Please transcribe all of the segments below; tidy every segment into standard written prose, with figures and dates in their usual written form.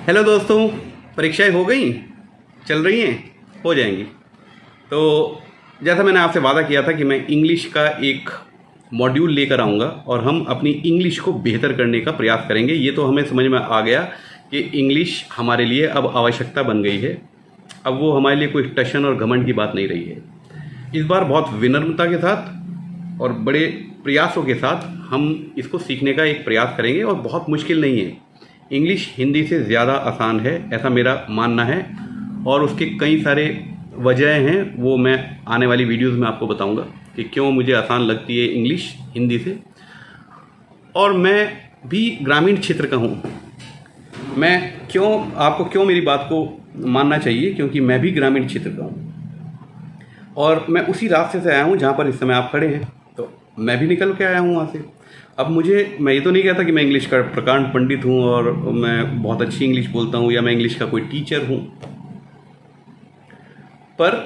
Hello दोस्तों, परीक्षाएं हो गई, चल रही हैं, हो जाएंगी। तो जैसा मैंने आपसे वादा किया था कि मैं इंग्लिश का एक मॉड्यूल लेकर आऊँगा और हम अपनी इंग्लिश को बेहतर करने का प्रयास करेंगे। ये तो हमें समझ में आ गया कि इंग्लिश हमारे लिए अब आवश्यकता बन गई है। अब वो हमारे लिए कोई टशन और घमंड की बात नहीं रही है। इस बार बहुत विनम्रता के साथ और बड़े प्रयासों के साथ हम इसको सीखने का एक प्रयास करेंगे और बहुत मुश्किल नहीं है। इंग्लिश हिंदी से ज़्यादा आसान है, ऐसा मेरा मानना है, और उसके कई सारे वजह हैं, वो मैं आने वाली वीडियोस में आपको बताऊंगा कि क्यों मुझे आसान लगती है इंग्लिश हिंदी से। और मैं भी ग्रामीण क्षेत्र का हूँ। मैं क्यों मेरी बात को मानना चाहिए, क्योंकि मैं भी ग्रामीण क्षेत्र का हूँ और मैं उसी रास्ते से आया हूँ जहाँ पर इस समय आप खड़े हैं। तो मैं भी निकल के आया हूँ वहाँ से। अब मैं ये तो नहीं कहता कि मैं इंग्लिश का प्रकांड पंडित हूँ और मैं बहुत अच्छी इंग्लिश बोलता हूँ या मैं इंग्लिश का कोई टीचर हूँ, पर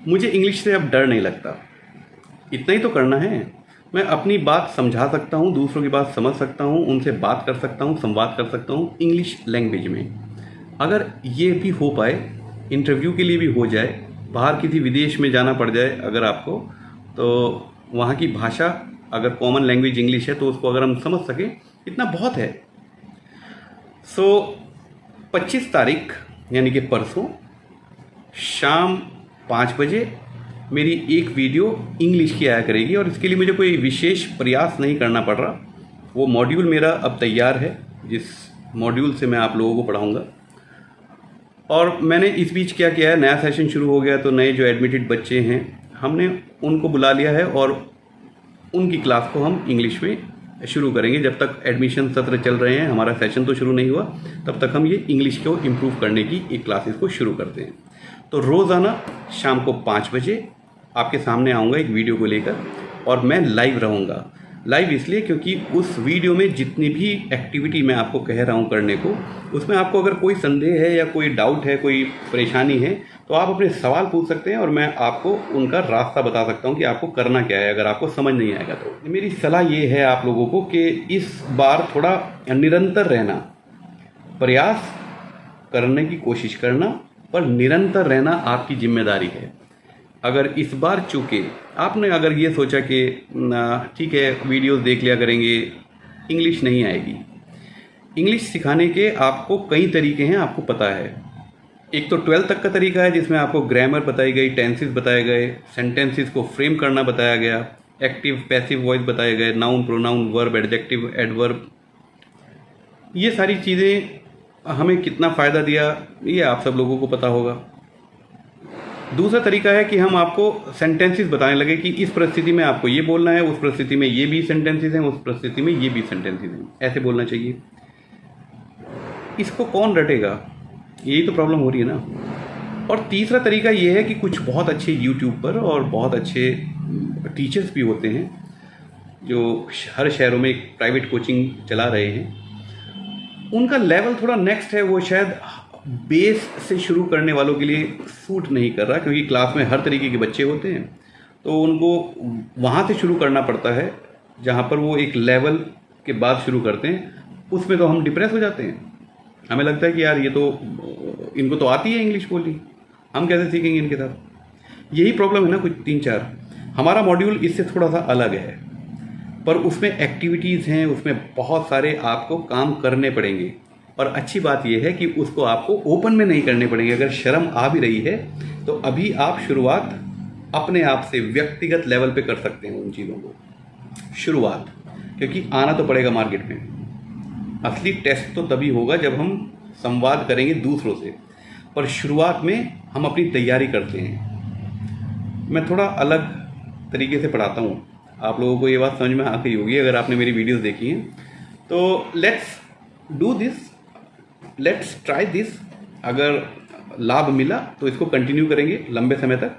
मुझे इंग्लिश से अब डर नहीं लगता। इतना ही तो करना है। मैं अपनी बात समझा सकता हूँ, दूसरों की बात समझ सकता हूँ, उनसे बात कर सकता हूँ, संवाद कर सकता हूँ इंग्लिश लैंग्वेज में। अगर ये भी हो पाए, इंटरव्यू के लिए भी हो जाए, बाहर किसी विदेश में जाना पड़ जाए अगर आपको, तो वहाँ की भाषा अगर कॉमन लैंग्वेज इंग्लिश है तो उसको अगर हम समझ सकें, इतना बहुत है। 25 तारीख यानी कि परसों शाम 5 बजे मेरी एक वीडियो इंग्लिश की आया करेगी और इसके लिए मुझे कोई विशेष प्रयास नहीं करना पड़ रहा। वो मॉड्यूल मेरा अब तैयार है, जिस मॉड्यूल से मैं आप लोगों को पढ़ाऊँगा। और मैंने इस बीच क्या किया है, नया सेशन शुरू हो गया तो नए जो एडमिटेड बच्चे हैं हमने उनको बुला लिया है और उनकी क्लास को हम इंग्लिश में शुरू करेंगे। जब तक एडमिशन सत्र चल रहे हैं, हमारा सेशन तो शुरू नहीं हुआ, तब तक हम ये इंग्लिश को इम्प्रूव करने की एक क्लासेस को शुरू करते हैं। तो रोज़ाना शाम को 5 बजे आपके सामने आऊँगा एक वीडियो को लेकर, और मैं लाइव रहूँगा। लाइव इसलिए क्योंकि उस वीडियो में जितनी भी एक्टिविटी मैं आपको कह रहा हूँ करने को, उसमें आपको अगर कोई संदेह है या कोई डाउट है, कोई परेशानी है, तो आप अपने सवाल पूछ सकते हैं और मैं आपको उनका रास्ता बता सकता हूँ कि आपको करना क्या है, अगर आपको समझ नहीं आएगा तो। मेरी सलाह ये है आप लोगों को कि इस बार थोड़ा निरंतर रहना, प्रयास करने की कोशिश करना, पर निरंतर रहना आपकी जिम्मेदारी है। अगर इस बार चूके आपने अगर ये सोचा कि ठीक है वीडियोस देख लिया करेंगे, इंग्लिश नहीं आएगी। इंग्लिश सिखाने के आपको कई तरीके हैं, आपको पता है। एक तो 12th तक का तरीका है जिसमें आपको ग्रामर बताई गई, टेंसेस बताए गए, सेंटेंसेस को फ्रेम करना बताया गया, एक्टिव पैसिव वॉइस बताए गए, noun pronoun verb adjective adverb. ये सारी चीज़ें हमें कितना फ़ायदा दिया ये आप सब लोगों को पता होगा। दूसरा तरीका है कि हम आपको सेंटेंसेस बताने लगे कि इस परिस्थिति में आपको ये बोलना है, उस परिस्थिति में ये भी सेंटेंसेस हैं, उस परिस्थिति में ये भी सेंटेंसेस हैं, ऐसे बोलना चाहिए। इसको कौन रटेगा, यही तो प्रॉब्लम हो रही है ना। और तीसरा तरीका ये है कि कुछ बहुत अच्छे यूट्यूब पर और बहुत अच्छे टीचर्स भी होते हैं जो हर शहरों में एक प्राइवेट कोचिंग चला रहे हैं। उनका लेवल थोड़ा नेक्स्ट है, वो शायद बेस से शुरू करने वालों के लिए सूट नहीं कर रहा, क्योंकि क्लास में हर तरीके के बच्चे होते हैं, तो उनको वहाँ से शुरू करना पड़ता है जहाँ पर वो एक लेवल के बाद शुरू करते हैं। उसमें तो हम डिप्रेस हो जाते हैं। हमें लगता है कि यार ये तो इनको तो आती है इंग्लिश बोलनी, हम कैसे सीखेंगे इनके साथ। यही प्रॉब्लम है ना कुछ 3-4। हमारा मॉड्यूल इससे थोड़ा सा अलग है, पर उसमें एक्टिविटीज़ हैं, उसमें बहुत सारे आपको काम करने पड़ेंगे। और अच्छी बात यह है कि उसको आपको ओपन में नहीं करने पड़ेंगे। अगर शर्म आ भी रही है तो अभी आप शुरुआत अपने आप से व्यक्तिगत लेवल पे कर सकते हैं उन चीज़ों को, शुरुआत, क्योंकि आना तो पड़ेगा मार्केट में। असली टेस्ट तो तभी होगा जब हम संवाद करेंगे दूसरों से, पर शुरुआत में हम अपनी तैयारी करते हैं। मैं थोड़ा अलग तरीके से पढ़ाता हूँ, आप लोगों को ये बात समझ में आ गई होगी अगर आपने मेरी वीडियोस देखी हैं। तो let's do this, let's try this. अगर लाभ मिला तो इसको कंटिन्यू करेंगे लंबे समय तक,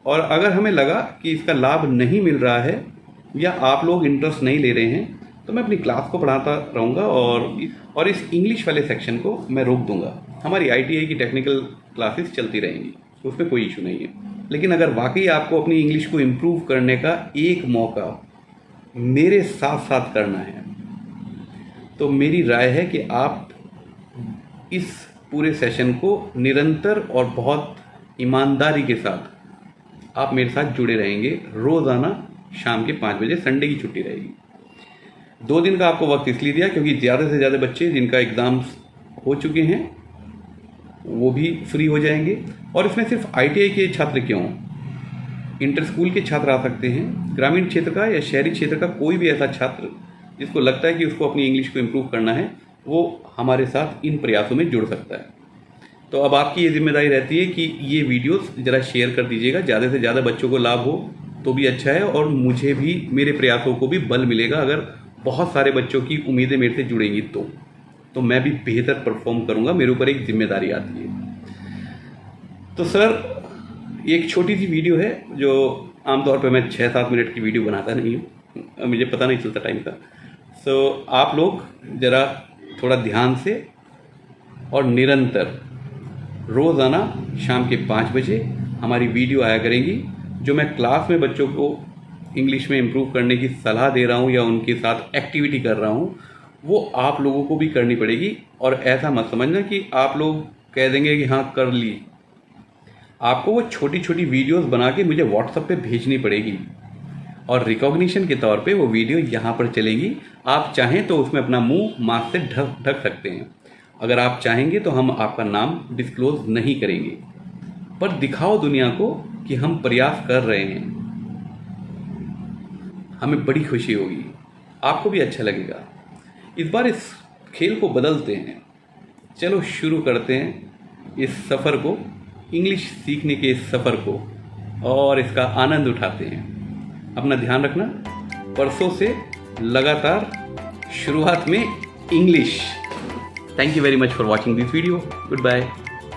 और अगर हमें लगा कि इसका लाभ नहीं मिल रहा है या आप लोग इंटरेस्ट नहीं ले रहे हैं, तो मैं अपनी क्लास को पढ़ाता रहूँगा और इस इंग्लिश वाले सेक्शन को मैं रोक दूंगा। हमारी ITI की टेक्निकल क्लासेस चलती रहेंगी, उसमें कोई इशू नहीं है। लेकिन अगर वाकई आपको अपनी इंग्लिश को इम्प्रूव करने का एक मौका मेरे साथ साथ करना है, तो मेरी राय है कि आप इस पूरे सेशन को निरंतर और बहुत ईमानदारी के साथ आप मेरे साथ जुड़े रहेंगे। रोज़ाना शाम के 5 बजे, संडे की छुट्टी रहेगी। 2 दिन का आपको वक्त इसलिए दिया क्योंकि ज़्यादा से ज़्यादा बच्चे जिनका एग्ज़ाम्स हो चुके हैं वो भी फ्री हो जाएंगे। और इसमें सिर्फ ITI के छात्र क्यों, इंटर स्कूल के छात्र आ सकते हैं। ग्रामीण क्षेत्र का या शहरी क्षेत्र का कोई भी ऐसा छात्र जिसको लगता है कि उसको अपनी इंग्लिश को इम्प्रूव करना है, वो हमारे साथ इन प्रयासों में जुड़ सकता है। तो अब आपकी ये जिम्मेदारी रहती है कि ये वीडियोस ज़रा शेयर कर दीजिएगा, ज़्यादा से ज़्यादा बच्चों को लाभ हो तो भी अच्छा है, और मुझे भी, मेरे प्रयासों को भी बल मिलेगा। अगर बहुत सारे बच्चों की उम्मीदें मेरे से जुड़ेंगी तो मैं भी बेहतर परफॉर्म करूँगा। मेरे ऊपर एक जिम्मेदारी आती है। तो सर, एक छोटी सी वीडियो है जो आमतौर पे मैं 6-7 मिनट की वीडियो बनाता नहीं हूँ, मुझे पता नहीं चलता टाइम का। सो आप लोग ज़रा थोड़ा ध्यान से और निरंतर रोज़ाना शाम के 5 बजे हमारी वीडियो आया करेंगी। जो मैं क्लास में बच्चों को इंग्लिश में इम्प्रूव करने की सलाह दे रहा हूँ या उनके साथ एक्टिविटी कर रहा हूँ, वो आप लोगों को भी करनी पड़ेगी। और ऐसा मत समझना कि आप लोग कह देंगे कि हाँ कर ली। आपको वो छोटी छोटी वीडियोस बना के मुझे व्हाट्सएप पे भेजनी पड़ेगी, और रिकॉग्निशन के तौर पे वो वीडियो यहाँ पर चलेगी। आप चाहें तो उसमें अपना मुंह मास्क से ढक सकते हैं। अगर आप चाहेंगे तो हम आपका नाम डिस्क्लोज नहीं करेंगे, पर दिखाओ दुनिया को कि हम प्रयास कर रहे हैं। हमें बड़ी खुशी होगी, आपको भी अच्छा लगेगा। इस बार इस खेल को बदलते हैं। चलो शुरू करते हैं इस सफ़र को, इंग्लिश सीखने के इस सफ़र को, और इसका आनंद उठाते हैं। अपना ध्यान रखना। परसों से लगातार शुरुआत में English. Thank you very much for watching this video. Good bye.